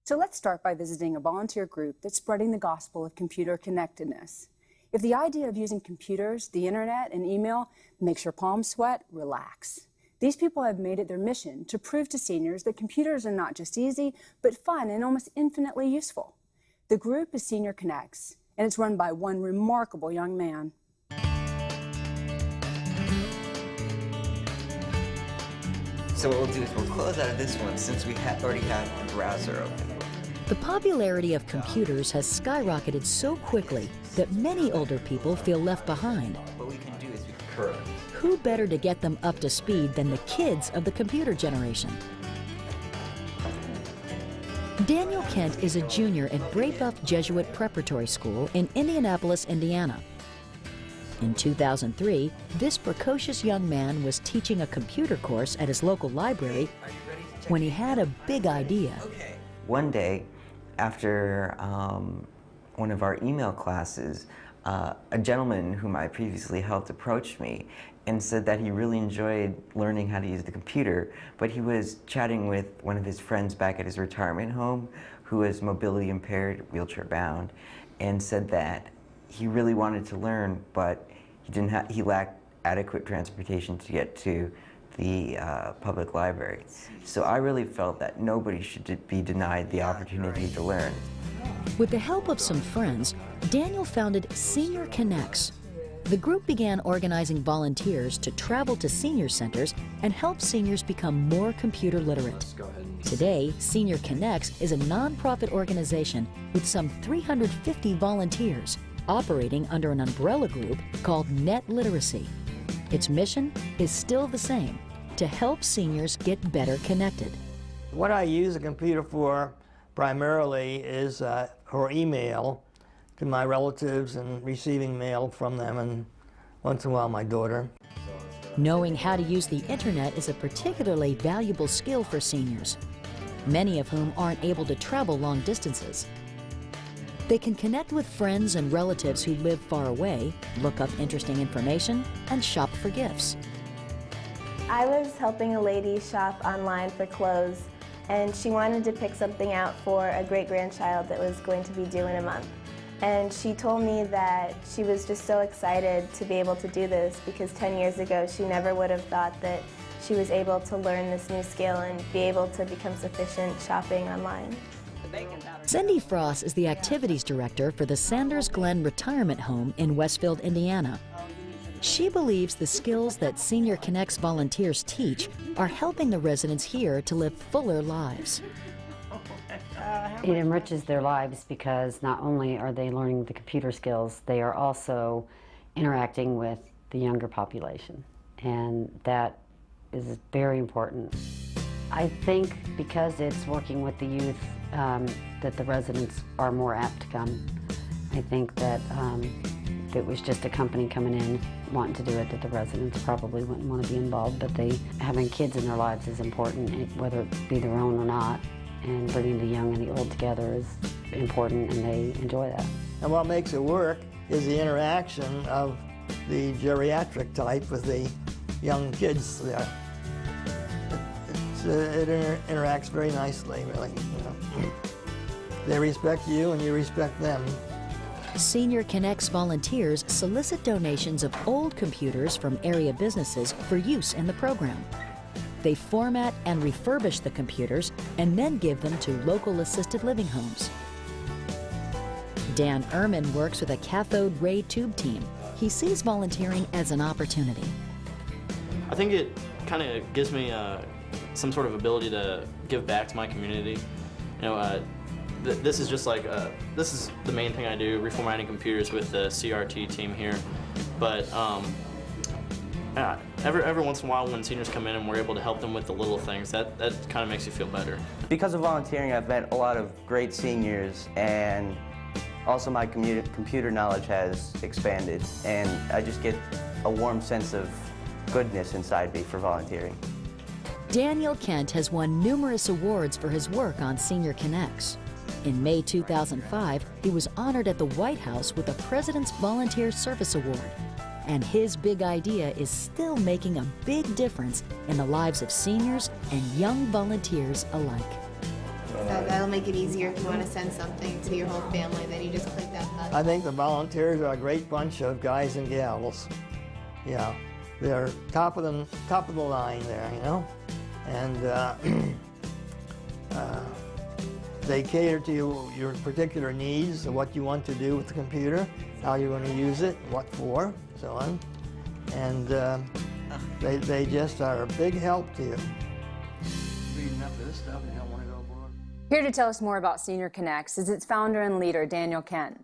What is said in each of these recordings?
So let's start by visiting a volunteer group that's spreading the gospel of computer connectedness. If the idea of using computers, the internet, and email makes your palms sweat, relax. These people have made it their mission to prove to seniors that computers are not just easy, but fun and almost infinitely useful. The group is Senior Connects, and it's run by one remarkable young man. So what we'll do is we'll close out of this one since we already have the browser open. The popularity of computers has skyrocketed so quickly that many older people feel left behind. What we can do is we can correct. Who better to get them up to speed than the kids of the computer generation? Daniel Kent is a junior at Braebuff Jesuit Preparatory School in Indianapolis, Indiana. In 2003, this precocious young man was teaching a computer course at his local library when he had a big idea. One day, after one of our email classes, a gentleman whom I previously helped approached me and said that he really enjoyed learning how to use the computer, but he was chatting with one of his friends back at his retirement home who was mobility impaired, wheelchair bound, and said that he really wanted to learn, but he lacked adequate transportation to get to the public library. So I really felt that nobody should be denied the opportunity to learn. With the help of some friends, Daniel founded Senior Connects. The group began organizing volunteers to travel to senior centers and help seniors become more computer literate. Today, Senior Connects is a nonprofit organization with some 350 volunteers operating under an umbrella group called Net Literacy. Its mission is still the same, to help seniors get better connected. What I use a computer for primarily is for email to my relatives and receiving mail from them, and once in a while my daughter. Knowing how to use the internet is a particularly valuable skill for seniors, many of whom aren't able to travel long distances. They can connect with friends and relatives who live far away, look up interesting information, and shop for gifts. I was helping a lady shop online for clothes, and she wanted to pick something out for a great-grandchild that was going to be due in a month. And she told me that she was just so excited to be able to do this because 10 years ago she never would have thought that she was able to learn this new skill and be able to become sufficient shopping online. Cindy Frost is the activities director for the Sanders Glen Retirement Home in Westfield, Indiana. She believes the skills that Senior Connects volunteers teach are helping the residents here to live fuller lives. It enriches their lives because not only are they learning the computer skills, they are also interacting with the younger population, and that is very important. I think because it's working with the youth that the residents are more apt to come. I think that if it was just a company coming in wanting to do it, that the residents probably wouldn't want to be involved, but having kids in their lives is important, whether it be their own or not, and bringing the young and the old together is important, and they enjoy that. And what makes it work is the interaction of the geriatric type with the young kids there. It interacts very nicely, really. You know. They respect you and you respect them. Senior Connects volunteers solicit donations of old computers from area businesses for use in the program. They format and refurbish the computers and then give them to local assisted living homes. Dan Ehrman works with a cathode ray tube team. He sees volunteering as an opportunity. I think it kind of gives me some sort of ability to give back to my community. You know, this is just like, this is the main thing I do, reformatting computers with the CRT team here. But every once in a while when seniors come in and we're able to help them with the little things, that kind of makes you feel better. Because of volunteering, I've met a lot of great seniors, and also my computer knowledge has expanded, and I just get a warm sense of goodness inside me for volunteering. Daniel Kent has won numerous awards for his work on Senior Connects. In May 2005, he was honored at the White House with the President's Volunteer Service Award. And his big idea is still making a big difference in the lives of seniors and young volunteers alike. That'll make it easier if you want to send something to your whole family, then you just click that button. I think the volunteers are a great bunch of guys and gals. Yeah, they're top of the line there, you know, and they cater to your particular needs, what you want to do with the computer, how you're going to use it, what for, so on, and they just are a big help to you. Reading up this stuff, and you don't want to go aboard. Here to tell us more about Senior Connects is its founder and leader, Daniel Kent.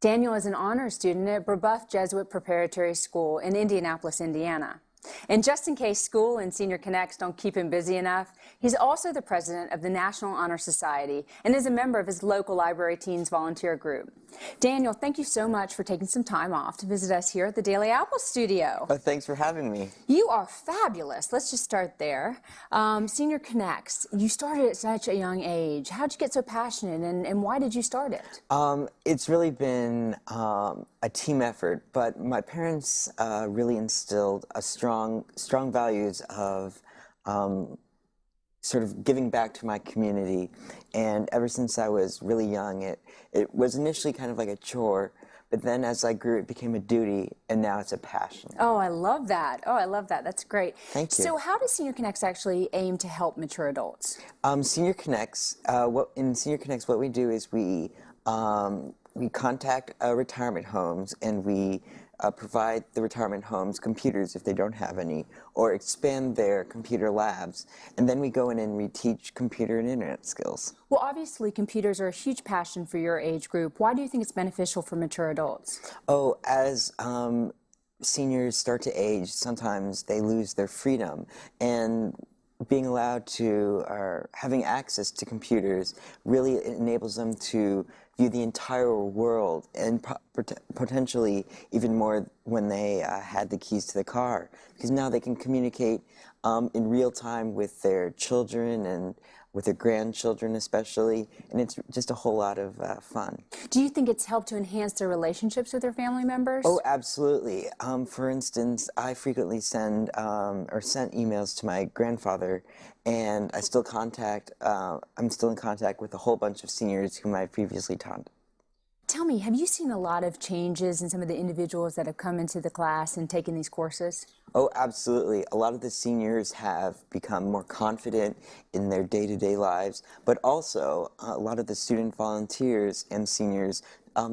Daniel is an honors student at Brebeuf Jesuit Preparatory School in Indianapolis, Indiana. And just in case school and Senior Connects don't keep him busy enough, he's also the president of the National Honor Society and is a member of his local Library Teens volunteer group. Daniel, thank you so much for taking some time off to visit us here at the Daily Apple studio. Thanks for having me. You are fabulous. Let's just start there. Senior Connects, you started at such a young age. How'd you get so passionate, and why did you start it? It's really been a team effort, but my parents really instilled a strong values of sort of giving back to my community. And ever since I was really young, it was initially kind of like a chore, but then as I grew, it became a duty, and now it's a passion. Oh, I love that. Oh, I love that. That's great. Thank you. So how does Senior Connects actually aim to help mature adults? Senior Connects, in Senior Connects, what we do is we contact retirement homes, and we provide the retirement homes computers if they don't have any, or expand their computer labs. And then we go in and we teach computer and internet skills. Well, obviously, computers are a huge passion for your age group. Why do you think it's beneficial for mature adults? Oh, as seniors start to age, sometimes they lose their freedom. And being allowed to, or having access to computers really enables them to view the entire world, and potentially even more when they had the keys to the car, because now they can communicate in real time with their children and with their grandchildren especially, and it's just a whole lot of fun. Do you think it's helped to enhance their relationships with their family members? Oh, absolutely. For instance, I frequently send or sent emails to my grandfather, and I'm still in contact with a whole bunch of seniors whom I previously taught. Tell me, have you seen a lot of changes in some of the individuals that have come into the class and taken these courses? Oh, absolutely. A lot of the seniors have become more confident in their day-to-day lives, but also a lot of the student volunteers and seniors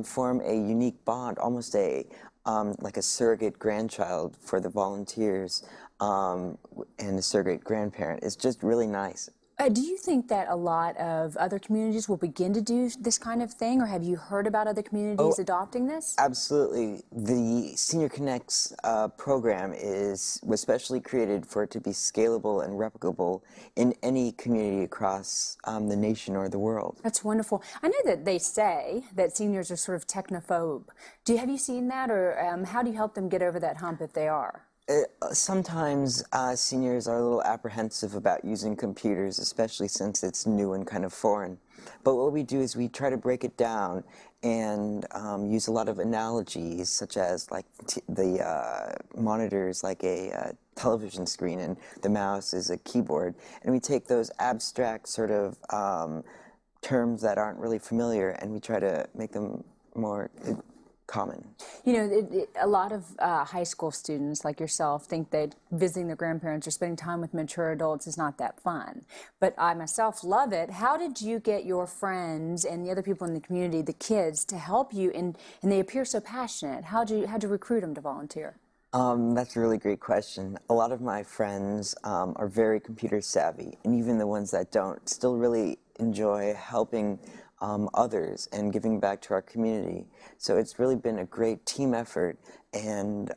form a unique bond, almost like a surrogate grandchild for the volunteers and a surrogate grandparent. It's just really nice. Do you think that a lot of other communities will begin to do this kind of thing, or have you heard about other communities adopting this? Absolutely. The Senior Connects program was specially created for it to be scalable and replicable in any community across the nation or the world. That's wonderful. I know that they say that seniors are sort of technophobe. Have you seen that, or how do you help them get over that hump if they are? Sometimes seniors are a little apprehensive about using computers, especially since it's new and kind of foreign. But what we do is we try to break it down and use a lot of analogies, such as like the monitor is like a television screen and the mouse is a keyboard. And we take those abstract sort of terms that aren't really familiar, and we try to make them more common. You know, a lot of high school students like yourself think that visiting their grandparents or spending time with mature adults is not that fun. But I myself love it. How did you get your friends and the other people in the community, the kids, to help you? And they appear so passionate. How'd you recruit them to volunteer? That's a really great question. A lot of my friends are very computer savvy, and even the ones that don't still really enjoy helping others and giving back to our community. So it's really been a great team effort, and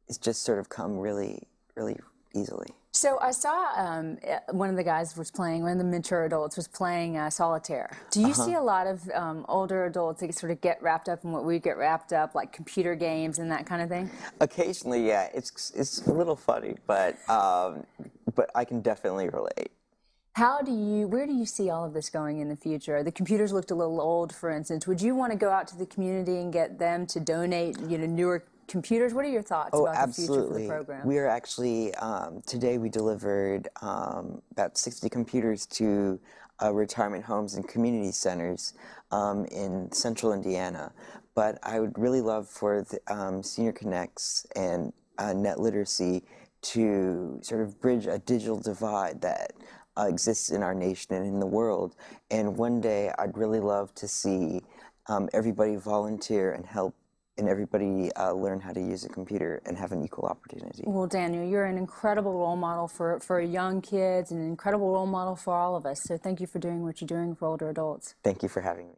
it's just sort of come really, really easily. So I saw one of the mature adults was playing solitaire. Do you see a lot of older adults that sort of get wrapped up in what we get wrapped up, like computer games and that kind of thing? Occasionally, yeah. It's a little funny, but I can definitely relate. Where do you see all of this going in the future? The computers looked a little old, for instance. Would you want to go out to the community and get them to donate, newer computers? What are your thoughts about the future for the program? We are actually, today we delivered about 60 computers to retirement homes and community centers in central Indiana. But I would really love for the, Senior Connects and Net Literacy to sort of bridge a digital divide that exists in our nation and in the world. And one day I'd really love to see everybody volunteer and help, and everybody learn how to use a computer and have an equal opportunity. Well, Daniel, you're an incredible role model for young kids and an incredible role model for all of us. So thank you for doing what you're doing for older adults. Thank you for having me.